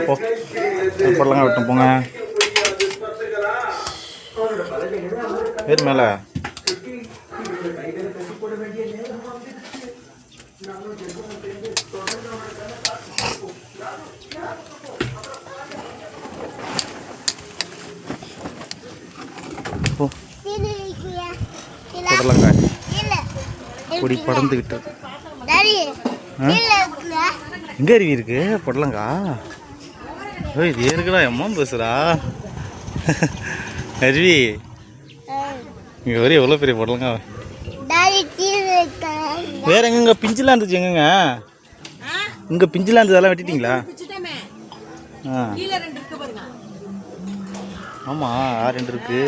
போ பொடலங்காய் விட்டு போங்க. ஏறு மேலே. பொடலங்காய் கொடி படர்ந்துக்கிட்டு. எங்கே அருவி இருக்கு பொடலங்காய்? ஓ இது ஏறுக்கடா எம்மா பேசுகிறா அருவி. இங்கே வரையும் எவ்வளோ பெரிய பொடலங்காய். வேற எங்கங்க பிஞ்சிலாம் இருந்துச்சு? எங்கங்க இங்கே பிஞ்சிலாம் இருந்தது, அதெல்லாம் வெட்டிட்டீங்களா? ஆமாம் 2 இருக்கு.